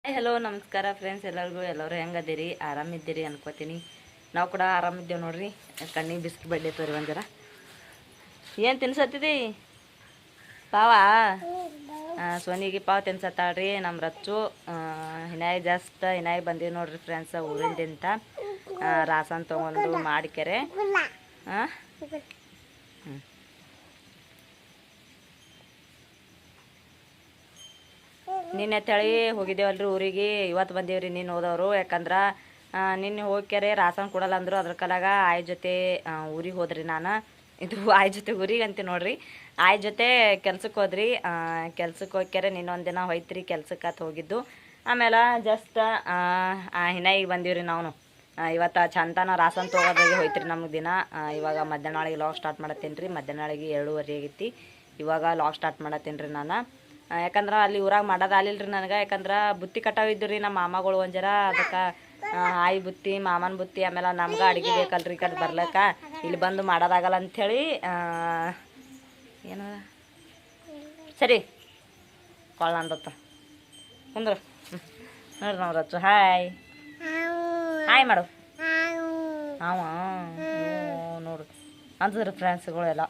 Hi hello ನಮಸ್ಕಾರ friends, ಎಲ್ಲರೂ ಹೆಂಗದಿರಿ? ಆರಾಮಿದ್ದೀರಿ ಅನ್ಕೋತೀನಿ. ನಾವು ಕೂಡ ಆರಾಮಿದ್ದೇವೆ ನೋಡ್ರಿ. ಕಣ್ಣಿಗೆ ಬಿಸ್ಕಿ ಬಡ್ಡೈತವ್ರಿ ಒಂದರ. ಏನು ತಿನ್ಸತ್ತಿದಿ? ಪಾವ ಸೋನಿಗೆ ಪಾವ್ ತಿನ್ಸತ್ತಾಳ್ರಿ ನಮ್ಮ ರಚ್ಚು. ಹಿನಾಯಿ ಹಿನಾಯಿ ಬಂದೀವಿ ನೋಡ್ರಿ ಫ್ರೆಂಡ್ಸ್, ಊರಿಂದಿಂತ ರಾಸನ್ ತೊಗೊಂಡು ಮಾಡಿಕೆರೆ. ಹಾಂ ಹ್ಞೂ ನಿನ್ನೆ ತಳಿ ಹೋಗಿದ್ದೇವಲ್ರಿ ಊರಿಗೆ. ಇವತ್ತು ಬಂದೀವ್ರಿ ನೀನು ಹೋದವರು. ಯಾಕಂದ್ರೆ ನಿನ್ನೆ ಹೋಗ್ಯಾರೆ ರಾಸನ್ ಕೊಡಲ್ಲ ಅಂದರು. ಅದ್ರ ಕಾಲಾಗ ಆಯ್ ಜೊತೆ ಊರಿಗೆ ಹೋದ್ರಿ. ನಾನು ಇದು ಆಯ್ ಜೊತೆ ಊರಿಗೆ ಅಂತೀನಿ ನೋಡ್ರಿ. ಆಯ್ ಜೊತೆ ಕೆಲ್ಸಕ್ಕೆ ಹೋದ್ರಿ. ಕೆಲ್ಸಕ್ಕೆ ಹೋಗ್ಯಾರೆ. ನಿನ್ನೊಂದು ದಿನ ಹೋಯ್ತ್ರಿ ಕೆಲ್ಸಕ್ಕೆ ಅಂತ ಹೋಗಿದ್ದು. ಆಮೇಲೆ ಜಸ್ಟ್ ಹಿನಾಯಿಗೆ ಬಂದೀವ್ರಿ ನಾವು. ಇವತ್ತು ಚಂತನ ರಾಸನ್ ತೊಗೋದಾಗೆ ಹೋಯ್ತ್ರಿ ನಮ್ಗೆ ದಿನ. ಇವಾಗ ಮಧ್ಯಾಹ್ನೊಳಗೆ ಲಾಗ್ ಸ್ಟಾರ್ಟ್ ಮಾಡತ್ತೀನಿ ರೀ. ಮಧ್ಯಾಹ್ನೊಳಗೆ 2:30 ಆಗೈತಿ. ಇವಾಗ ಲಾಗ್ ಸ್ಟಾರ್ಟ್ ಮಾಡತ್ತೀನಿ ರೀ ನಾನು. ಯಾಕಂದ್ರೆ ಅಲ್ಲಿ ಊರಾಗ ಮಾಡೋದು ಆಲಿಲ್ಲ ರೀ ನನಗೆ. ಯಾಕಂದ್ರೆ ಬುತ್ತಿ ಕಟ್ಟಾವಿದ್ದು ರೀ ನಮ್ಮ ಮಾಮಗಳು ಒಂದು ಜರ. ಅದಕ್ಕೆ ಆಯಿ ಬುತ್ತಿ, ಮಾಮನ ಬುತ್ತಿ, ಆಮೇಲೆ ನಮ್ಗೆ ಅಡುಗೆ ಬೇಕಲ್ರಿ ಈ ಕಡೆ ಬರ್ಲಕ್ಕ. ಇಲ್ಲಿ ಬಂದು ಮಾಡೋದಾಗಲ್ಲ ಅಂಥೇಳಿ ಏನದ ಸರಿ ಕೊಳ್ಳ ಅಂದತ್ತ ಕುಂದ್ರ. ನೋಡ್ರಿ ನಾವು ರಚ್ಚು ಹಾಯ್ ಹಾಯ್ ಮಾಡು. ಹಾವ ನೋಡ್ರಿ ಅಂತಿದ್ರು ಫ್ರೆಂಡ್ಸ್ಗಳೆಲ್ಲ.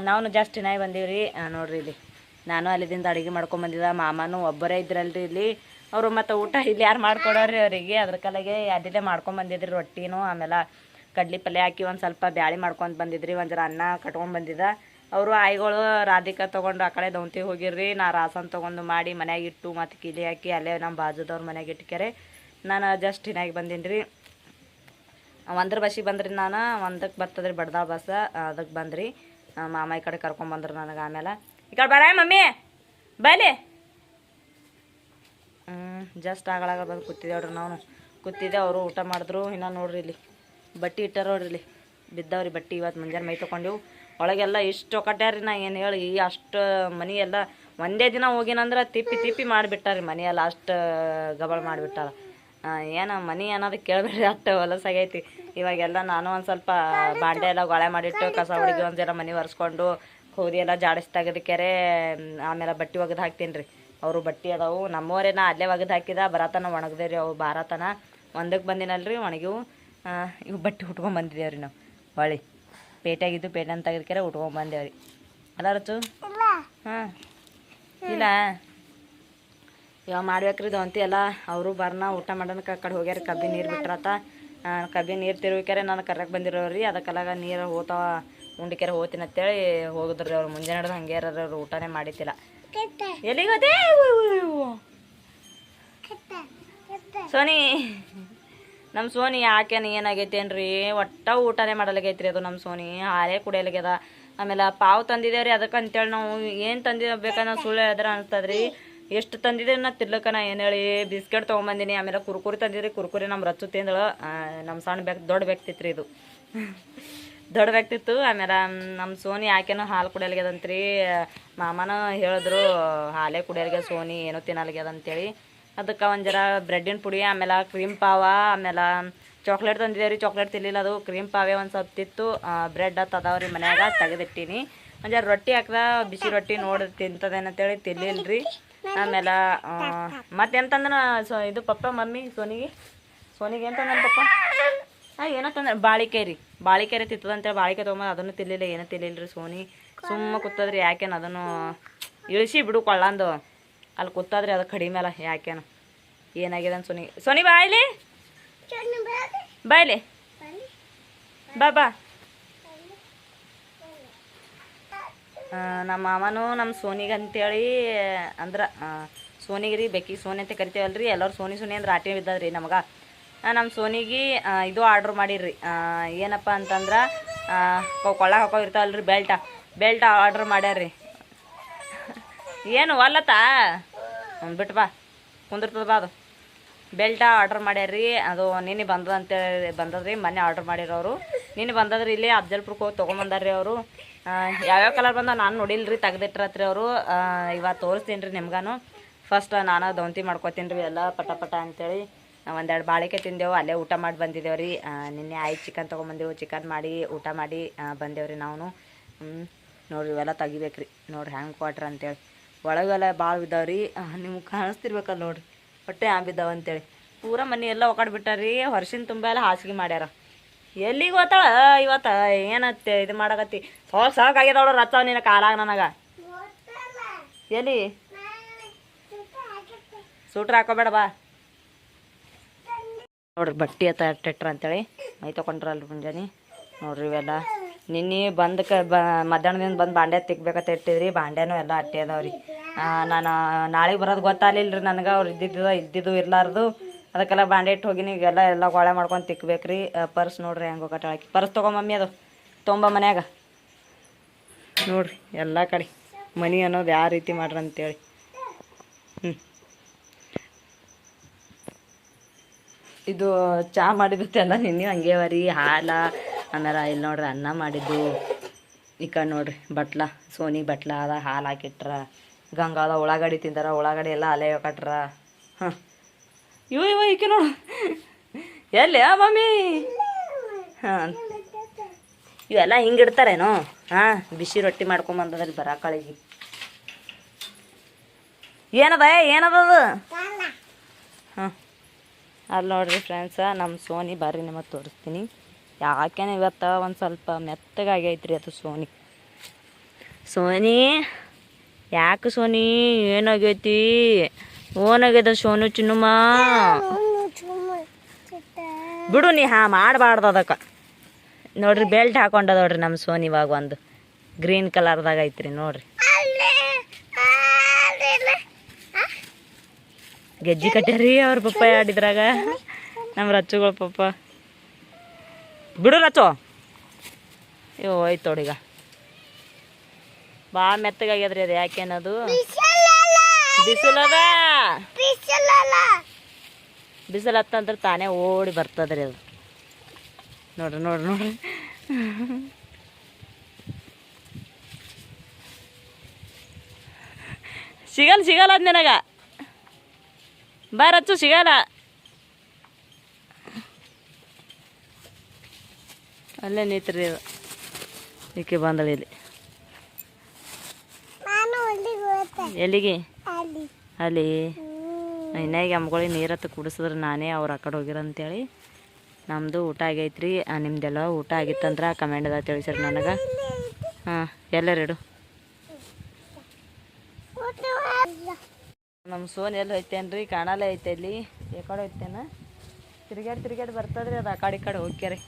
ನಾವು ಜಾಸ್ತಿ ಹಿನಾಯಿ ಬಂದೀವ್ರಿ. ನೋಡ್ರಿ ಇಲ್ಲಿ ನಾನು ಅಲ್ಲಿದಿಂದ ಅಡುಗೆ ಮಾಡ್ಕೊಂಬಂದಿದ್ದ. ಮಾಮನೂ ಒಬ್ಬರೇ ಇದ್ರಲ್ರಿ ಇಲ್ಲಿ. ಅವರು ಮತ್ತು ಊಟ ಇಲ್ಲಿ ಯಾರು ಮಾಡ್ಕೊಡೋರಿ ಅವರಿಗೆ. ಅದ್ರ ಕಾಲಾಗೆ ಅದಿಲ್ಲೇ ಮಾಡ್ಕೊಂಬಂದಿದ್ರಿ ರೊಟ್ಟಿನೂ. ಆಮೇಲೆ ಕಡ್ಲಿ ಪಲ್ಯ ಹಾಕಿ ಒಂದು ಸ್ವಲ್ಪ ಬ್ಯಾಳಿ ಮಾಡ್ಕೊಂಡು ಬಂದಿದ್ರಿ. ಒಂದು ಜರ ಅನ್ನ ಕಟ್ಕೊಂಡು ಬಂದಿದ್ದ. ಅವರು ಆಯಿಗಳು ರಾಧಿಕಾ ತೊಗೊಂಡು ಆ ಕಡೆ ದೌಂತಿಗೆ ಹೋಗಿರ್ರಿ. ನಾ ರಾಸನ್ ತೊಗೊಂಡು ಮಾಡಿ ಮನ್ಯಾಗ ಇಟ್ಟು ಮತ್ತು ಕಿಲಿ ಹಾಕಿ ಅಲ್ಲೇ ನಮ್ಮ ಬಾಜುದವ್ರ ಮನ್ಯಾಗ ಇಟ್ಕ್ಯಾರೆ. ನಾನು ಜಸ್ಟ್ ಹಿನಾಗಿ ಬಂದೀನಿ ರೀ. ಒಂದ್ರ ಬಸ್ಸಿಗೆ ಬಂದ್ರಿ ನಾನು. ಒಂದಕ್ಕೆ ಬರ್ತದ್ರಿ ಬಡ್ದಾಳ ಬಸ್. ಅದಕ್ಕೆ ಬಂದ್ರಿ. ಮಾಮ ಈ ಕಡೆ ಕರ್ಕೊಂಬಂದ್ರು ನನಗೆ. ಆಮೇಲೆ ಈ ಕಡೆ ಬರ ಮಮ್ಮಿ ಬೈಲಿ. ಜಸ್ಟ್ ಆಗಳಾಗ ಬಂದು ಕೂತಿದ್ದೇವ್ರಿ ನಾವು. ಕೂತಿದ್ದೆ, ಅವರು ಊಟ ಮಾಡಿದ್ರು. ಇನ್ನು ನೋಡ್ರಿ ಇಲ್ಲಿ ಬಟ್ಟೆ ಇಟ್ಟಾರ ನೋಡ್ರಿ. ಇಲ್ಲಿ ಬಿದ್ದವ್ರಿ ಬಟ್ಟೆ. ಇವತ್ತು ಮುಂಜಾನೆ ಮೈ ತೊಗೊಂಡೆವು. ಒಳಗೆಲ್ಲ ಇಷ್ಟು ಒಕ್ಕಟ್ಯಾರಿ. ನಾ ಏನು ಹೇಳಿ ಅಷ್ಟು ಮನೆ ಎಲ್ಲ ಒಂದೇ ದಿನ ಹೋಗಿನಂದ್ರೆ ತಿಪ್ಪಿ ಮಾಡಿಬಿಟ್ಟಾರಿ ಮನೆಯೆಲ್ಲ. ಅಷ್ಟು ಗಬಳು ಮಾಡಿಬಿಟ್ಟಾರ. ಏನು ಮನೆ ಅನ್ನೋದು ಕೇಳಬೇಡ್ರಿ, ಅಷ್ಟು ಹೊಲಸಾಗೈತಿ. ಇವಾಗೆಲ್ಲ ನಾನು ಒಂದು ಸ್ವಲ್ಪ ಬಾಂಡೆ ಎಲ್ಲ ಗೊಳೆ ಮಾಡಿಟ್ಟು ಕಸ ಹುಡುಗಿ ಒಂದು ಜರ ಮನೆ ಒರೆಸ್ಕೊಂಡು ಹೋದಿ ಎಲ್ಲ ಜಾಡಿಸಿ ತೆಗೆದಕ್ಯಾರೆ. ಆಮೇಲೆ ಬಟ್ಟೆ ಒಗೆದು ಹಾಕ್ತೀನಿ ರೀ. ಅವರು ಬಟ್ಟೆ ಅದಾವು ನಮ್ಮವರೇ. ನಾ ಅಲ್ಲೇ ಒಗೆದು ಹಾಕಿದ ಬರತನ ಒಣಗದೆ ರೀ. ಅವು ಬಾರತನ ಒಂದಕ್ಕೆ ಬಂದಿನಲ್ರಿ ಒಣಗಿವು. ಇವು ಬಟ್ಟೆ ಉಟ್ಕೊಂಬಂದಿದ್ದೇವ್ರಿ ನಾವು. ಹೊಳಿ ಪೇಟೆಯಾಗಿದ್ದು ಪೇಟೆನ ತೆಗೆದಕ್ಯಾರೆ ಉಟ್ಕೊಂಬಂದೇವ್ರಿ. ಅಲ್ಲ ರಚು? ಹಾಂ ಇಲ್ಲ ಇವಾಗ ಮಾಡ್ಬೇಕ್ರಿ ದವಂತಿ ಎಲ್ಲ. ಅವರು ಬರ್ನ ಊಟ ಮಾಡೋಣಕ್ಕೆ ಆ ಕಡೆ ಹೋಗ್ಯಾರ. ಕಬ್ಬಿ ನೀರು ಬಿಟ್ರತ. ಕಬ್ಬಿ ನೀರು ತಿರುವಿಕ್ಯಾರೆ. ನಾನು ಕರ್ರಕ್ಕೆ ಬಂದಿರೋರಿ. ಅದಕ್ಕೆಲ್ಲಾಗ ನೀರು ಹೋತಾವ ಉಂಡಿಕೆರೆ ಹೋಗ್ತೀನಿ ಅಂತೇಳಿ ಹೋಗಿದ್ರಿ ಅವ್ರು. ಮುಂಜಾನೆ ಹಿಡ್ದು ಹಂಗೆ ಇರೋರು. ಅವ್ರು ಊಟನೇ ಮಾಡಿದ್ದಿಲ್ಲ. ಎಲ್ಲಿಗೆ ಹೋದೆ ಸೋನಿ? ನಮ್ಮ ಸೋನಿ ಯಾಕೇನು ಏನಾಗೈತಿ ಏನ್ರಿ? ಒಟ್ಟ ಊಟನೇ ಮಾಡಲಾಗೈತ್ರಿ ಅದು ನಮ್ಮ ಸೋನಿ. ಹಾಲೇ ಕುಡಿಯಲಾಗ್ಯದ. ಆಮೇಲೆ ಪಾವು ತಂದಿದ್ದೇವ್ರಿ. ಅದಕ್ಕೆ ಅಂತೇಳಿ ನಾವು ಏನು ತಂದಿದ್ದೇವೆ ನಾವು ಸುಳ್ಳು ಹೇಳಿದ್ರೆ ಅನ್ಸ್ತದ್ರಿ. ಎಷ್ಟು ತಂದಿದ್ದೆ ನಾ ತಿರ್ಲಕ್ಕನ ಏನು ಹೇಳಿ. ಬಿಸ್ಕೆಟ್ ತೊಗೊಂಬಂದಿನಿ. ಆಮೇಲೆ ಕುರ್ಕುರಿ ತಂದಿದ್ರಿ. ಕುರ್ಕುರಿ ನಮ್ಮ ರಚ್ಚು ತಿಂದಳು. ನಮ್ಮ ಸಣ್ಣ ಬ್ಯಾಗ್ ದೊಡ್ಡ ಬ್ಯಾಗ್ತಿತ್ತು ರೀ ಇದು. ದೊಡ್ಡ ಬ್ಯಾಗ್ತಿತ್ತು. ಆಮೇಲೆ ನಮ್ಮ ಸೋನಿ ಯಾಕೇನೋ ಹಾಲು ಕುಡಿಯಲ್ಗ್ಯದಂತ್ರಿ. ಮಾಮನ ಹೇಳಿದ್ರು ಹಾಲೇ ಕುಡಿಯಲ್ಗ್ಯದ ಸೋನಿ, ಏನೋ ತಿನ್ನಲ್ಗ್ಯದ ಅಂತೇಳಿ. ಅದಕ್ಕೆ ಒಂದು ಜರ ಬ್ರೆಡ್ಡಿನ ಪುಡಿ, ಆಮೇಲೆ ಕ್ರೀಮ್ ಪಾವ, ಆಮೇಲೆ ಚಾಕ್ಲೇಟ್ ತಂದಿದ್ದೇವ್ರಿ. ಚಾಕ್ಲೇಟ್ ತಿನ್ಲಿಲ್ಲ ಅದು. ಕ್ರೀಮ್ ಪಾವೇ ಒಂದು ಸ್ವಲ್ಪ ತಿತ್ತು. ಬ್ರೆಡ್ ತದಾವ್ರಿ ಮನ್ಯಾಗ ತೆಗೆದಿಟ್ಟಿನಿ. ಒಂದು ಜರ ರೊಟ್ಟಿ ಹಾಕ್ದ, ಬಿಸಿ ರೊಟ್ಟಿ ನೋಡಿ ತಿಂತದೇನಂತೇಳಿ ತಿನ್ಲಿಲ್ರಿ. ಆಮೇಲೆ ಮತ್ತೆಂತಂದ್ರೆ ಇದು ಪಪ್ಪ ಮಮ್ಮಿ ಸೋನಿಗೆ ಏನು ತಂದ ಪಪ್ಪ? ಏನೋ ತಂದ್ರೆ ಬಾಳಿಕಾಯಿ ರೀ. ಬಾಳಿಕಾಯಿ ತಿತ್ತದಂತೇಳಿ ಬಾಳಿಕಾಯಿ ತೊಗೊಂಬಂದು ಅದನ್ನು ತಿನ್ಲಿಲ್ಲ. ಏನೂ ತಿನ್ಲಿಲ್ಲ ರೀ ಸೋನಿ. ಸುಮ್ಮ ಕೂತದ್ರಿ. ಯಾಕೇನು ಅದನ್ನು ಇಳಿಸಿ ಬಿಡು ಕೊಳ್ಳಂದು. ಅಲ್ಲಿ ಕೂತದ್ರಿ ಅದು ಕಡಿಮೆ ಅಲ್ಲ. ಯಾಕೇನು ಏನಾಗಿದೆ ಅಂತ ಸೋನಿ ಬಾಯ್ಲಿ ಬಾಯ್ಲಿ ಬಾ. ನಮ್ಮ ಮಾಮನು ನಮ್ಮ ಸೋನಿಗೆ ಅಂತೇಳಿ ಅಂದ್ರೆ ಸೋನಿಗೆ ರೀ ಬೇಕಿ ಸೋನಿ ಅಂತ ಕರಿತೇವಲ್ರಿ. ಎಲ್ಲರೂ ಸೋನಿ ಅಂದ್ರೆ ಆಟೆ ಬಿದ್ದದ್ರಿ ನಮಗೆ. ನಮ್ಮ ಸೋನಿಗೆ ಇದು ಆರ್ಡ್ರ್ ಮಾಡಿರಿ. ಏನಪ್ಪ ಅಂತಂದ್ರೆ ಕೊಳ್ಳ ಹಾಕೋ ಇರ್ತಾವಲ್ರಿ ಬೆಲ್ಟ ಆರ್ಡ್ರ್ ಮಾಡ್ಯಾರ್ರಿ. ಏನು ಒಲ್ಲತ್ತಾ ಬಿಟ್ಟು ಬಾ ಕುಂದಿರ್ತದ ಬಾ. ಅದು ಬೆಲ್ಟ ಆರ್ಡ್ರ್ ಮಾಡ್ಯಾರ್ರಿ. ಅದು ನಿನ್ನೆ ಬಂದದ್ರಿ. ಮೊನ್ನೆ ಆರ್ಡ್ರ್ ಮಾಡಿರೋರು ನಿನ್ನೆ ಬಂದದ್ರಿ. ಇಲ್ಲಿ ಅಫ್ಜಲ್ಪುರಕ್ಕೆ ಹೋಗಿ ತೊಗೊಂಬಂದಾರ್ರಿ ಅವರು. ಯಾವ್ಯಾವ ಕಲರ್ ಬಂದ ನಾನು ನೋಡಿಲ್ರಿ. ತೆಗ್ದಿಟ್ರತ್ರಿ ಅವರು. ಇವತ್ತು ತೋರಿಸ್ತೀನಿ ರೀ ನಿಮ್ಗಾನು. ಫಸ್ಟ್ ನಾನು ದವಂತಿ ಮಾಡ್ಕೊತೀನಿ ರೀ ಎಲ್ಲ ಪಟ ಅಂತೇಳಿ. ಒಂದೆರಡು ಬಾಳಿಕಾಯಿ ತಿಂದೆವು. ಅಲ್ಲೇ ಊಟ ಮಾಡಿ ಬಂದಿದ್ದೇವ್ರಿ. ನಿನ್ನೆ ಚಿಕನ್ ತೊಗೊಂಬಂದೆವು. ಚಿಕನ್ ಮಾಡಿ ಊಟ ಮಾಡಿ ಬಂದೇವ್ರಿ ನಾವು. ನೋಡ್ರಿ ಇವೆಲ್ಲ ತೆಗಿಬೇಕ್ರಿ. ನೋಡ್ರಿ ಹ್ಯಾಂಗೆ ಕೊಟ್ರ ಅಂತೇಳಿ. ಒಳಗೆಲ್ಲ ಭಾಳ ಬಿದ್ದಾವ್ರಿ. ನಿಮ್ಗೆ ಕಾಣಿಸ್ತಿರ್ಬೇಕಲ್ಲ ನೋಡ್ರಿ ಹೊಟ್ಟೆ ಬಿದ್ದಾವ ಅಂತೇಳಿ. ಪೂರ ಮನೆ ಎಲ್ಲ ಒಕಾಡ್ಬಿಟ್ಟಾರ್ರಿ. ವರ್ಷಿನ ತುಂಬ ಎಲ್ಲ ಹಾಸಿಗೆ ಮಾಡ್ಯಾರ. ಎಲ್ಲಿಗೆ ಹೋತಾಳ ಇವತ್ತು? ಏನತ್ತೆ ಇದು ಮಾಡಕತ್ತಿ? ಸಾಕಾಗ್ಯದ ಅವಳು ರಚ್ಚಾವ ನಿನ್ನ ಕಾಲಾಗ ನನಗೆ. ಎಲ್ಲಿ ಸೂಟ್ರ್ ಹಾಕೋಬೇಡ ಬಾ. ನೋಡ್ರಿ ಬಟ್ಟೆ ಟೆಟ್ರ ಅಂತೇಳಿ ಮೈ ತೊಗೊಂಡ್ರಲ್ರಿ ಮುಂಜಾನೆ. ನೋಡ್ರಿ ಇವೆಲ್ಲ ನಿನ್ನೆ ಮಧ್ಯಾಹ್ನದಿಂದ ಬಂದು ಬಾಂಡೆ ತಿಕ್ಬೇಕಂತ ಇಟ್ಟಿದ್ರಿ. ಬಾಂಡ್ಯಾನು ಎಲ್ಲ ಅಟ್ಟೆ ಅದಾವ್ರಿ. ನಾನು ನಾಳೆಗೆ ಬರೋದು ಗೊತ್ತಾಗಲಿಲ್ಲ ರೀ ನನಗೆ. ಅವ್ರು ಇದ್ದಿದ್ದು ಇರ್ಲಾರ್ದು ಅದಕ್ಕೆಲ್ಲ ಬಾಂಡೆ ಇಟ್ಟು ಹೋಗಿನಿ. ಈಗೆಲ್ಲ ಎಲ್ಲ ಗೊಳೆ ಮಾಡ್ಕೊಂಡು ತಿಕ್ಬೇಕ್ರಿ. ಪರ್ಸ್ ನೋಡ್ರಿ ಹೆಂಗೆ ಹೋಗಟ್ಟಾಕಿ. ಪರ್ಸ್ ತೊಗೊ ಮಮ್ಮಿ, ಅದು ತೊಂಬ ಮನ್ಯಾಗ. ನೋಡ್ರಿ ಎಲ್ಲ ಕಡೆ ಮನಿ ಅನ್ನೋದು ಯಾವ ರೀತಿ ಮಾಡ್ರಿ ಅಂತೇಳಿ. ಇದು ಚಹಾ ಮಾಡಿದ್ದೆಲ್ಲ ನಿನ್ನೆ ಹಂಗೆ ಅವರಿ. ಹಾಲು ಆಮೇಲೆ ಇಲ್ಲಿ ನೋಡ್ರಿ ಅನ್ನ ಮಾಡಿದ್ದು. ಈ ಕಡೆ ನೋಡ್ರಿ ಬಟ್ಲ, ಸೋನಿ ಬಟ್ಲ ಅದ ಹಾಲು ಹಾಕಿಟ್ರ. ಗಂಗಾದ ಉಳ್ಳಾಗಡ್ಡಿ ತಿಂದಾರ. ಉಳ್ಳಾಗಡ್ಡಿ ಎಲ್ಲ ಅಲೆ ಕಟ್ರ. ಹಾಂ ಇವ ಈಕೆ ನೋಡು ಎಲ್ಲಿ ಮಮ್ಮಿ. ಹಾಂ ಇವೆಲ್ಲ ಹಿಂಗೆ ಇಡ್ತಾರೇನೋ. ಹಾಂ ಬಿಸಿ ರೊಟ್ಟಿ ಮಾಡ್ಕೊಂಬಂದದ್ರಿ ಬರಾಕಳಿಗೆ. ಏನದದು? ಹಾಂ ಅಲ್ಲಿ ನೋಡ್ರಿ ಫ್ರೆಂಡ್ಸ ನಮ್ಮ ಸೋನಿ ಬರ್ರಿ ನಿಮಗೆ ತೋರಿಸ್ತೀನಿ. ಯಾಕೆನ ಇವತ್ತು ಒಂದು ಸ್ವಲ್ಪ ಮೆತ್ತಗಾಗೈತ್ರಿ ಅದು ಸೋನಿ. ಯಾಕೆ ಸೋನಿ ಏನಾಗೈತಿ? ಓನಾಗ್ಯದ ಸೋನು ಚಿನ್ನುಮ್ಮ. ಬಿಡು ನೀ ಮಾಡಬಾರ್ದು ಅದಕ್ಕೆ. ನೋಡ್ರಿ ಬೆಲ್ಟ್ ಹಾಕೊಂಡ ನೋಡ್ರಿ ನಮ್ಮ ಸೋನಿ. ಇವಾಗ ಒಂದು ಗ್ರೀನ್ ಕಲರ್ದಾಗ ಐತ್ರಿ ನೋಡ್ರಿ. ಗೆಜ್ಜಿ ಕಟ್ಟ್ಯಾರಿ ಅವ್ರ ಪಪ್ಪ ಆಡಿದ್ರಾಗ ನಮ್ಮ ರಚ್ಚುಗಳ ಪಪ್ಪ. ಬಿಡು ರಚ್ಚು. ಇವು ಹೋಯ್ತು ನೋಡೀಗ. ಭಾಳ ಮೆತ್ತಗಾಗ್ಯದ್ರಿ ಅದು. ಯಾಕೇನದು ಬಿಸಿಲು ಹತ್ತಂದ್ರೆ ತಾನೇ ಓಡಿ ಬರ್ತದ್ರಿ ಅದು. ನೋಡ್ರಿ ಸಿಗಲ್ಲ ಅದ್ ನಿನಗ. ರಚ್ಚು ಸಿಗಲ್ಲ. ಅಲ್ಲೇ ನಿಂತ್ರಿ ಅದು. ಈಕೆ ಬಂದಳು ಇಲ್ಲಿ. ಎಲ್ಲಿಗೆ? ಅಲ್ಲಿ ಇನ್ನಾಗ ಅಮ್ಗಳಿಗೆ ನೀರತ್ತು ಕುಡಿಸಿದ್ರೆ ನಾನೇ ಅವ್ರು ಆ ಕಡೆ ಹೋಗಿರಂತೇಳಿ. ನಮ್ಮದು ಊಟ ಆಗೈತ್ರಿ. ನಿಮ್ದೆಲ್ಲ ಊಟ ಆಗಿತ್ತಂದ್ರೆ ಕಮೆಂಟ್ದಾಗ ತಿಳಿಸ್ರಿ ನನಗೆ. ಹಾಂ ಎಲ್ಲರಿಡು. ನಮ್ಮ ಸೋನ್ ಎಲ್ಲಿ ಹೋಯ್ತೇನ್ರಿ? ಕಾಣಲ್ಲೇ ಐತೆ ಇಲ್ಲಿ. ಕಡೆ ಹೋಯ್ತೇನ? ತಿರುಗಾಡಿ ಬರ್ತದ್ರಿ ಅದು. ಆ ಕಡೆ ಈ ಕಡೆ ಹೋಗ್ಯಾರಿ.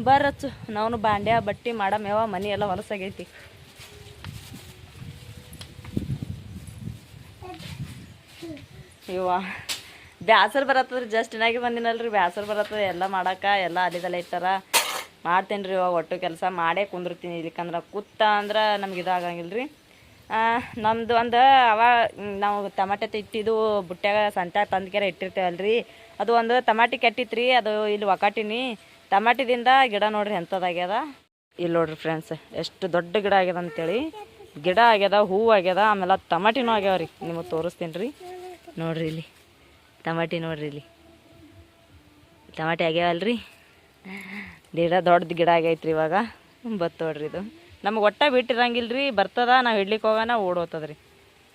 ಬರ್ರಚ್ಚು ನಾವು ಬಾಂಡ್ಯ ಬಟ್ಟಿ ಮಾಡಮೇವ. ಮನೆ ಎಲ್ಲ ಹೊಲಸಾಗೈತಿ. ಇವ ಬ್ಯಾಸರು ಬರತ್ತದ್ರಿ. ಜಸ್ಟ್ ಇನ್ನಾಗಿ ಬಂದಿನಲ್ರಿ. ಬ್ಯಾಸರು ಬರತ್ತದ ಎಲ್ಲ ಮಾಡಕ್ಕೆ. ಎಲ್ಲ ಅಲ್ಲಿದೆಲ್ಲ ಇಟ್ಟಾರ. ಮಾಡ್ತೇನೆ ರೀ ಇವಾಗ. ಒಟ್ಟು ಕೆಲಸ ಮಾಡೇ ಕುಂದಿರ್ತೀನಿ. ಇಲ್ಲಿಕಂದ್ರೆ ಕೂತ ಅಂದ್ರೆ ನಮ್ಗೆ ಇದಾಗಂಗಿಲ್ಲ ರೀ. ನಮ್ಮದು ಒಂದು ನಾವು ಟಮಾಟೆ ಇಟ್ಟಿದ್ದು ಬುಟ್ಟ್ಯಾಗ ಸಂತ್ಯಾಗ ತಂದ್ಕೆರೆ ಇಟ್ಟಿರ್ತೇವಲ್ರಿ. ಅದು ಒಂದು ಟಮಾಟಿ ಕೆಟ್ಟಿತ್ರಿ. ಅದು ಇಲ್ಲಿ ಒಕಾಟಿನಿ. ಟಮಾಟಿದಿಂದ ಗಿಡ ನೋಡ್ರಿ ಎಂಥದ್ದಾಗ್ಯದ. ಇಲ್ಲಿ ನೋಡ್ರಿ ಫ್ರೆಂಡ್ಸ್ ಎಷ್ಟು ದೊಡ್ಡ ಗಿಡ ಆಗ್ಯದ ಅಂತೇಳಿ. ಗಿಡ ಆಗ್ಯದ, ಹೂವು ಆಗ್ಯದ, ಆಮೇಲೆ ಟಮಾಟಿನೂ ಆಗ್ಯಾವ ರೀ. ನಿಮಗೆ ತೋರಿಸ್ತೀನಿ ರೀ. ನೋಡ್ರಿ ಇಲ್ಲಿ ಟಮಾಟಿ. ನೋಡ್ರಿ ಇಲ್ಲಿ ಟಮಾಟಿ ಆಗ್ಯಾವಲ್ರಿ. ಗಿಡ ದೊಡ್ಡದು ಗಿಡ ಆಗೈತ್ರಿ. ಇವಾಗ ನೋಡ್ರಿ ಇದು ನಮಗೆ ಒಟ್ಟ ಬಿಟ್ಟಿರಂಗಿಲ್ಲ ರೀ. ಬರ್ತದ, ನಾವು ಹಿಡ್ಲಿಕ್ಕೆ ಹೋಗೋಣ ಓಡೋತದ್ರಿ.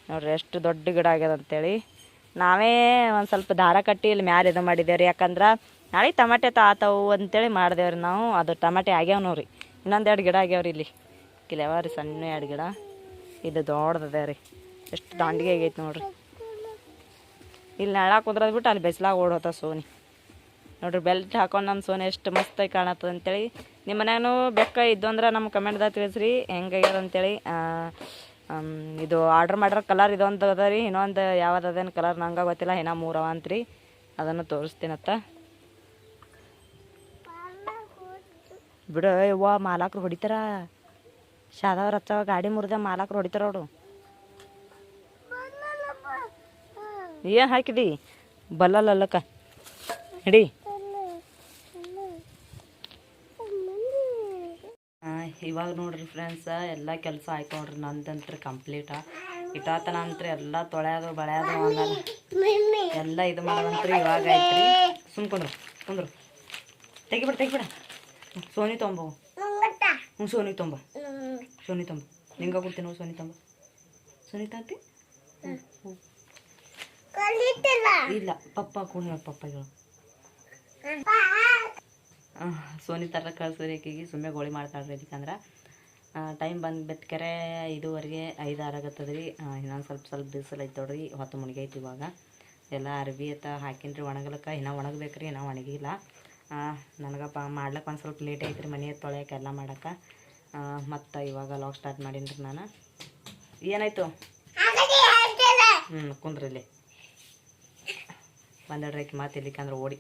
ನೋಡ್ರಿ ಎಷ್ಟು ದೊಡ್ಡ ಗಿಡ ಆಗ್ಯದ ಅಂತೇಳಿ. ನಾವೇ ಒಂದು ಸ್ವಲ್ಪ ದಾರ ಕಟ್ಟಿ ಇಲ್ಲಿ ಮ್ಯಾಲೆ ಇದು ಮಾಡಿದ್ದೇವ್ರಿ. ಯಾಕಂದ್ರೆ ನಾಳೆ ಟಮಾಟೆ ಆತವು ಅಂತೇಳಿ ಮಾಡಿದೇವ್ರಿ ನಾವು. ಅದು ಟಮಾಟೆ ಆಗ್ಯಾವ ನೋಡ್ರಿ. ಇನ್ನೊಂದೆರಡು ಗಿಡ ಆಗ್ಯಾವ್ರಿ ಇಲ್ಲಿ. ಕಿಲವ ರೀ ಸಣ್ಣ 2 ಗಿಡ. ಇದು ದೊಡ್ಡದ ರೀ. ಎಷ್ಟು ದಾಂಡಿಗೆ ಆಗೈತೆ ನೋಡ್ರಿ. ಇಲ್ಲಿ ನೆಳಾಗ ಕುದ್ರದ್ ಬಿಟ್ಟು ಅಲ್ಲಿ ಬೆಸ್ಲಾಗ ಓಡೋತ ಸೋನಿ. ನೋಡ್ರಿ ಬೆಲ್ಟ್ ಹಾಕೊಂಡು ನಮ್ಮ ಸೋನಿ ಎಷ್ಟು ಮಸ್ತಾಗಿ ಕಾಣತ್ತದ ಅಂತೇಳಿ. ನಿಮ್ಮ ಮನ್ಯಾಗೂ ಬೆಕ್ಕ ಇದ್ದು ಅಂದ್ರೆ ನಮ್ಮ ಕಮೆಂಟ್ದಾಗ ತಿಳಿಸ್ರಿ ಹೆಂಗಾಗ್ಯದ ಅಂತೇಳಿ. ಇದು ಆರ್ಡ್ರ್ ಮಾಡಿರೋ ಕಲರ್ ಇದೊಂದು ಅದ ರೀ. ಇನ್ನೊಂದು ಯಾವ್ದು ಅದೇನು ಕಲರ್ ನಂಗೆ ಗೊತ್ತಿಲ್ಲ. ಇನ್ನೂ 3 ಅವ ಅಂತ್ರಿ. ಅದನ್ನು ತೋರಿಸ್ತೀನತ್ತ. ಬಿಡು ಯವ್ವ, ಮಾಲಾಕ್ರು ಹೊಡಿತಾರ. ಶಾದವ್ರ ಹಚ್ಚವ ಗಾಡಿ ಮುರಿದ ಮಾಲಾಕ್ರು ಹೊಡಿತಾರ ಅವರು. ಏನು ಹಾಕಿದಿ? ಬಲ್ಲಲ್ಲಕ್ಕ ಹಿಡಿ. ಇವಾಗ ನೋಡ್ರಿ ಫ್ರೆಂಡ್ಸ ಎಲ್ಲ ಕೆಲಸ ಆಯ್ತು ನೋಡ್ರಿ. ನಂದಂತ್ರಿ ಕಂಪ್ಲೀಟ. ಇಟಾತನ ಅಂತ್ರಿ ಎಲ್ಲ ತೊಳೆಯೋದು ಬಳೆಯೋದು ಅನ್ನೋದು ಎಲ್ಲ ಇದು ಮಾಡೋದಂತ್ರಿ ಇವಾಗ ಆಯ್ತು ರೀ. ಕುಂದ್ರು ತೆಗಿಬಿಡ. ಸೋನಿ ತೊಂಬ. ಸೋನಿ ತೊಂಬ ನಿಂಗೆ ಕೊಡ್ತೀನಿ. ಸೋನಿ ಸುನೀತಾ ಅಂತಿ ಇಲ್ಲ ಪಪ್ಪ ಕೂಡ ಹೇಳ ಪಪ್ಪ ಹೇಳು ಸೋನಿತಾರ ಕಳ್ಸೋರಿ ಆಕಿಗೆ ಸುಮ್ಮನೆ ಗೋಳಿ ಮಾಡ್ತಾಳ್ರಿ ಇದಕ್ಕಂದ್ರೆ ಟೈಮ್ ಬಂದು ಬೆತ್ಕರೆ 5:15 5-6 ಆಗತ್ತದ್ರಿ ಇನ್ನೊಂದು ಸ್ವಲ್ಪ ಬಿಸಿಲು ಐತೆ ನೋಡ್ರಿ ಹೊತ್ತು ಮುಳುಗೈತಿ ಇವಾಗ ಎಲ್ಲ ಅರ್ಬಿ ಅಂತ ಹಾಕಿನ್ರಿ ಒಣಗಲಕ್ಕೆ ಇನ್ನೂ ಒಣಗಬೇಕ್ರಿ ಇನ್ನೂ ಒಣಗಿಲ್ಲ ನನಗಪ್ಪ ಮಾಡ್ಲಿಕ್ಕೆ ಒಂದು ಸ್ವಲ್ಪ ಲೇಟ್ ಐತ್ರಿ ಮನೆ ತೊಳೆಯೋಕೆ ಎಲ್ಲ ಮಾಡೋಕೆ ಮತ್ತು ಇವಾಗ ಲಾಗ್ ಸ್ಟಾರ್ಟ್ ಮಾಡೀನಿ ನಾನು ಏನಾಯ್ತು ಕುಂದ್ರಲ್ಲಿ ಬಂದಡ್ರಿ ಆಕಿ ಮಾತು ಇಲ್ಲಿಕಂದ್ರೆ ಓಡಿ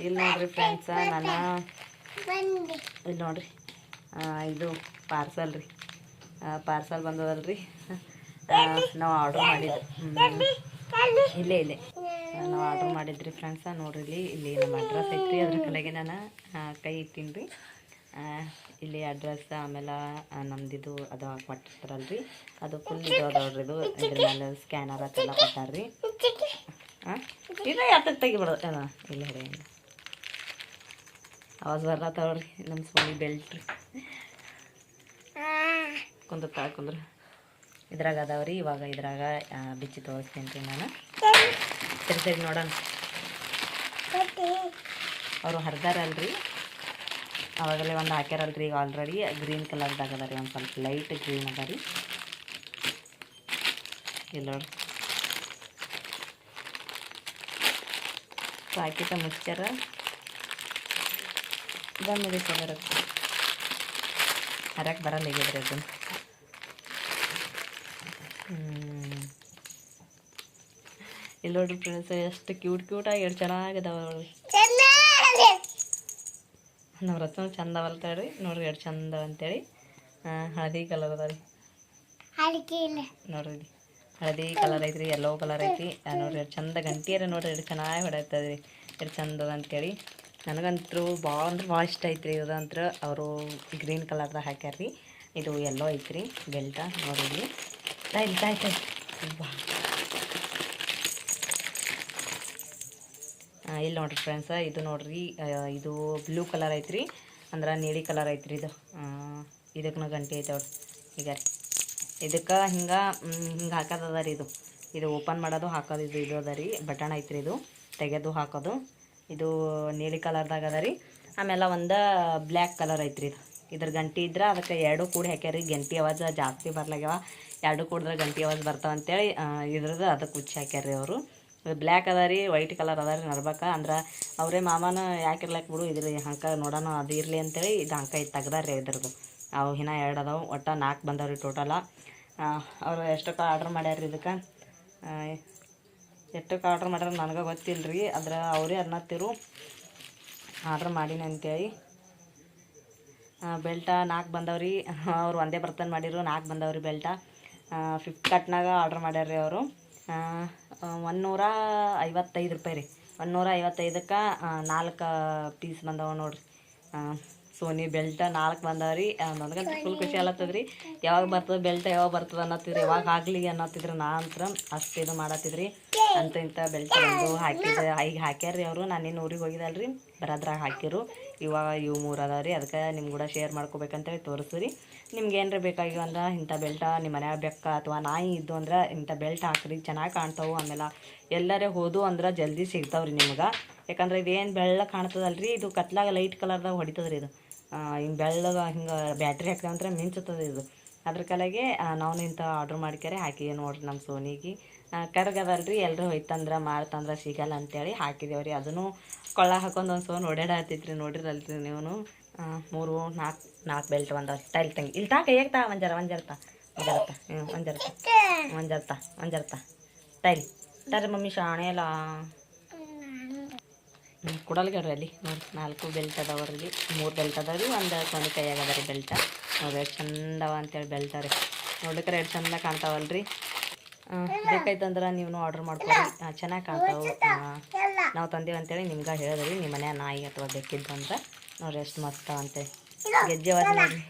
ಇಲ್ಲಿ ನೋಡ್ರಿ ಫ್ರೆಂಡ್ಸ ನಾನು ಇಲ್ಲಿ ನೋಡ್ರಿ ಇದು ಪಾರ್ಸಲ್ ರೀ ಪಾರ್ಸಲ್ ಬಂದದಲ್ರಿ ನಾವು ಆರ್ಡ್ರ್ ಮಾಡಿದ್ದು ಇಲ್ಲೇ ನಾವು ಆರ್ಡ್ರ್ ಮಾಡಿದ್ರಿ ಫ್ರೆಂಡ್ಸ ನೋಡ್ರಿ ಇಲ್ಲಿ ನಮ್ಮ ಅಡ್ರೆಸ್ ಐತ್ರಿ ಅದ್ರ ಕಲೆಗೆ ನಾನು ಕೈ ಇತ್ತೀನಿ ರೀ ಇಲ್ಲಿ ಅಡ್ರೆಸ್ ಆಮೇಲೆ ನಮ್ದಿದು ಅದು ಕೊಟ್ಟಿರ್ತಾರಲ್ರಿ ಅದು ಫುಲ್ ಇದು ಅದಾವ್ರಿ ಇದು ಇದ್ರ ಮೇಲೆ ಸ್ಕ್ಯಾನರ್ ಅದೆಲ್ಲ ಕೊಟ್ಟಾರ್ರಿ ಇಲ್ಲ ಯಾತಕ್ಕೆ ತೆಗಿಬಿಡೋದು ಇಲ್ಲ ರೀ ಆವಾಜ್ ಬರ್ಲತ್ತವ್ರಿ ನಮ್ಮ ಸೋನಿ ಬೆಲ್ಟ್ ರೀ ಕುಂದ್ರ ಇದ್ರಾಗ ಅದಾವ್ರಿ ಇವಾಗ ಇದ್ರಾಗ ಬಿಚ್ಚಿ ತೋರಿಸ್ತೀನಿ ರೀ ನಾನು ಸರಿ ನೋಡೋಣ ಅವರು ಹರಿದಾರಲ್ರಿ ಅವಾಗಲೇ ಒಂದು ಹಾಕ್ಯಾರಲ್ರಿ ಈಗ ಆಲ್ರೆಡಿ ಗ್ರೀನ್ ಕಲರ್ದಾಗ ಅದ ರೀ ಒಂದು ಸ್ವಲ್ಪ ಲೈಟ್ ಗ್ರೀನ್ ಅದ ರೀ ಇಲ್ಲ ನೋಡ್ರಿ ಪ್ಯಾಕೆಟ ಮಿಕ್ಸ್ಚರ ಬಂದಿದೆ ಸರ್ ಹರಕ್ಕೆ ಬರಲ್ಲ ಹೇಗಿದ್ರಿ ಅದನ್ನು ಇಲ್ಲಿ ನೋಡ್ರಿ ಫ್ರೆಂಡ್ಸ್ ಎಷ್ಟು ಕ್ಯೂಟಾಗಿ ಎಷ್ಟು ಚೆನ್ನಾಗಿದಾವ ನಾವು ರಚನೆ ಚಂದ ಬಲ್ತಾಳ್ರಿ ನೋಡ್ರಿ ಎಷ್ಟು ಚಂದ ಅಂತೇಳಿ ಹಳದಿ ಕಲರ್ ಅದ ರೀ ನೋಡ್ರಿ ಹಳದಿ ಕಲರ್ ಐತ್ರಿ ಯೆಲ್ಲೋ ಕಲರ್ ಐತಿ ನೋಡ್ರಿ ಎಷ್ಟು ಚಂದ ಗಂಟಿಯರ ನೋಡ್ರಿ ಎಷ್ಟು ಚೆನ್ನಾಗಿ ಹೊಡೀತದೆ ರೀ ಎಷ್ಟು ಚಂದ ಅಂತೇಳಿ ನನಗಂತೂ ಭಾಳ ಅಂದ್ರೆ ಭಾಳ ಇಷ್ಟ ಐತ್ರಿ ಇದಂತ್ರ ಅವರು ಗ್ರೀನ್ ಕಲರ್ದಾಗ ಹಾಕ್ಯಾರ್ರಿ ಇದು ಯೆಲ್ಲೋ ಐತ್ರಿ ಬೆಲ್ಟ ನೋಡ್ರಿ ತಾಯ್ತು ಇಲ್ಲಿ ನೋಡ್ರಿ ಫ್ರೆಂಡ್ಸ ಇದು ನೋಡ್ರಿ ಇದು ಬ್ಲೂ ಕಲರ್ ಐತ್ರಿ ಅಂದ್ರೆ ನೀಲಿ ಕಲರ್ ಐತ್ರಿ ಇದು ಇದಕ್ಕೆ ಗಂಟೆ ಐತೆ ಅವ್ರು ಈಗ ಇದಕ್ಕೆ ಹಿಂಗೆ ಹಾಕೋದದ ರೀ ಇದು ಓಪನ್ ಮಾಡೋದು ಹಾಕೋದು ಇದು ಅದ ರೀ ಬಟನ್ ಐತ್ರಿ ಇದು ತೆಗೆದು ಹಾಕೋದು ಇದು ನೀಲಿ ಕಲರ್ದಾಗ ಅದ ರೀ ಆಮೇಲೆ ಒಂದು ಬ್ಲ್ಯಾಕ್ ಕಲರ್ ಐತ್ರಿ ಇದ್ರ ಗಂಟೆ ಇದ್ರೆ ಅದಕ್ಕೆ ಎರಡು ಕೂಡಿ ಹಾಕ್ಯಾರಿ ಗಂಟೆ ಆವಾಜ್ ಜಾಸ್ತಿ ಬರ್ಲಾಗ್ಯಾವ ಎರಡು ಕೂಡಿದ್ರೆ ಗಂಟೆ ಆವಾಜ್ ಬರ್ತಾವ ಅಂತೇಳಿ ಇದ್ರದ್ದು ಅದಕ್ಕೆ ಹುಚ್ಚಿ ಹಾಕ್ಯಾರ್ರಿ ಅವರು ಬ್ಲ್ಯಾಕ್ ಅದ ರೀ ವೈಟ್ ಕಲರ್ ಅದ ರೀ ನಡ್ಬೇಕ ಅಂದ್ರೆ ಅವರೇ ಮಾಮನ ಯಾಕಿರ್ಲಾಕ ಬಿಡು ಇದ್ರ ಹಂಗೆ ನೋಡೋಣ ಅದು ಇರಲಿ ಅಂತೇಳಿ ಇದು ಹಂಗೆ ತೆಗ್ದಾರ್ರಿ ಇದ್ರದ್ದು ಅವು ಇನ್ನೂ 2 ಅದಾವೆ ಒಟ್ಟು 4 ಬಂದವ್ರಿ ಟೋಟಲ ಅವರು ಎಷ್ಟಕ್ಕೆ ಆರ್ಡ್ರ್ ಮಾಡ್ಯಾರ್ರಿ ಇದಕ್ಕೆ ಎಷ್ಟಕ್ಕೆ ಆರ್ಡ್ರ್ ಮಾಡ್ಯಾರ ನನಗೆ ಗೊತ್ತಿಲ್ಲ ರೀ ಅದ್ರ ಅವರೇ ಅನ್ನತ್ತಿರು ಆರ್ಡ್ರ್ ಮಾಡೀನಿ ಅಂತೇಳಿ ಬೆಲ್ಟ 4 ಬಂದವ್ರಿ ಅವ್ರು ಒಂದೇ ಬರ್ತನ್ ಮಾಡಿರು 4 ಬಂದವ್ರಿ ಬೆಲ್ಟ ಫ್ಲಿಪ್ಕಾರ್ಟ್ನಾಗ ಆರ್ಡ್ರ್ ಮಾಡ್ಯಾರ್ರಿ ಅವರು 155 ರೂಪಾಯಿ ರೀ 155ಕ್ಕೆ 4 ಪೀಸ್ ಬಂದವ ನೋಡ್ರಿ ಸೋನಿ ಬೆಲ್ಟ 4 ಬಂದವ್ರಿ ನನಗಂತೂ ಫುಲ್ ಖುಷಿ ಆಗತ್ತದ್ರಿ ಯಾವಾಗ ಬರ್ತದೆ ಬೆಲ್ಟ ಯಾವಾಗ ಬರ್ತದೆ ಅನ್ನತ್ತಿದ್ರಿ ಯಾವಾಗ ಆಗಲಿ ಅನ್ನತ್ತಿದ್ರು ನಾ ಅಂತ ಅಷ್ಟು ಇದು ಮಾಡತ್ತಿದ್ರಿ ಅಂತ ಇಂಥ ಬೆಲ್ಟ್ ಒಂದು ಹಾಕಿದ್ರೆ ಈಗ ಹಾಕ್ಯಾರ್ರಿ ಅವರು ನಾನೇನು ಊರಿಗೆ ಹೋಗಿದ್ದಲ್ರಿ ಬರೋದ್ರಾಗ ಹಾಕಿರು ಇವಾಗ ಇವು 3 ಅದಾವ್ರಿ ಅದಕ್ಕೆ ನಿಮ್ಗೆ ಕೂಡ ಶೇರ್ ಮಾಡ್ಕೋಬೇಕಂತೇಳಿ ತೋರಿಸ್ರಿ ನಿಮ್ಗೆ ಏನಾರ ಬೇಕಾಗಿವ ಅಂದ್ರೆ ಇಂಥ ಬೆಲ್ಟ ನಿಮ್ಮ ಮನ್ಯಾಗ ಬೆಕ್ಕ ಅಥವಾ ನಾಯಿ ಇದ್ದು ಅಂದ್ರೆ ಇಂಥ ಬೆಲ್ಟ್ ಹಾಕ್ರಿ ಚೆನ್ನಾಗಿ ಕಾಣ್ತಾವೆ ಆಮೇಲೆ ಎಲ್ಲರೇ ಹೋದು ಅಂದ್ರೆ ಜಲ್ದಿ ಸಿಗ್ತಾವ್ರಿ ನಿಮ್ಗೆ ಯಾಕಂದ್ರೆ ಇದೇನು ಬೆಳ್ಳ ಕಾಣ್ತದಲ್ರಿ ಇದು ಕತ್ಲಾಗ ಲೈಟ್ ಕಲರ್ದಾಗ ಹೊಡಿತದ್ರಿ ಇದು ಹಿಂಗೆ ಬೆಳ್ಳಗೆ ಹಿಂಗೆ ಬ್ಯಾಟ್ರಿ ಹಾಕ್ತಂದ್ರೆ ಮಿಂಚುತ್ತದೆ ಇದು ಅದ್ರ ಕಲೆಗೆ ನಾವು ಇಂಥ ಆರ್ಡ್ರ್ ಮಾಡ್ಕ್ಯಾರೆ ಹಾಕಿದ್ದೀವಿ ನೋಡ್ರಿ ನಮ್ಮ ಸೋನಿಗೆ ಕರ್ಗದಲ್ರಿ ಎಲ್ಲರೂ ಹೋಯ್ತಂದ್ರೆ ಮಾಡ್ತಂದ್ರೆ ಸಿಗಲ್ಲ ಅಂತೇಳಿ ಹಾಕಿದೇವ್ರಿ ಅದನ್ನು ಕೊಳ್ಳ ಹಾಕೊಂಡು ಒಂದು ಸೋನ್ ಓಡಾಡತ್ತಿದ್ರಿ ನೋಡಿರಲ್ರಿ ನೀವು 3-4 ಬೆಲ್ಟ್ ಬಂದವ್ರಿ ಟೈಲ್ ತಂಗಿ ಇಲ್ಲಿ ತಾಕ ಹೇಗೆ ತಾ ಒಂಜರ್ತ ಟೈಲ್ ತಾರೆ ಮಮ್ಮಿ ಶಾಣೆ ಎಲ್ಲ ಕೊಡಲ್ಗಡ್ರಿ ಅಲ್ಲಿ ನೋಡಿ 4 ಬೆಲ್ಟ್ ಅದಾವ್ರಿ 3 ಬೆಲ್ಟ್ ಅದಾವ್ರಿ ಒಂದು ಸೋನಿ ಕೈಯಾಗ ಅದ ರೀ ಬೆಲ್ಟ ನೋಡ್ರಿ ಎಷ್ಟು ಚಂದವ ಅಂತೇಳಿ ಬೆಲ್ಟ ರೀ ನೋಡ್ಲಿಕ್ಕೆ ಎಷ್ಟು ಚಂದ ಕಾಣ್ತಾವಲ್ರಿ ಬೇಕಾಯ್ತಂದ್ರೆ ನೀವು ಆರ್ಡ್ರ್ ಮಾಡ್ಕೊರಿ ಚೆನ್ನಾಗಿ ಕಾಣ್ತಾವೆ ನಾವು ತಂದೀವಿ ಅಂತೇಳಿ ನಿಮ್ಗೆ ಹೇಳಿದ್ರಿ ನಿಮ್ಮ ಮನೆ ನಾಯಿ ಅಥವಾ ಬೇಕಿದ್ದು ಅಂದ್ರೆ ನೋಡ್ರಿ ಎಷ್ಟು ಮಸ್ತ ಅಂತೇಳಿ ಗೆಜ್ಜೆ ನೋಡ್ರಿ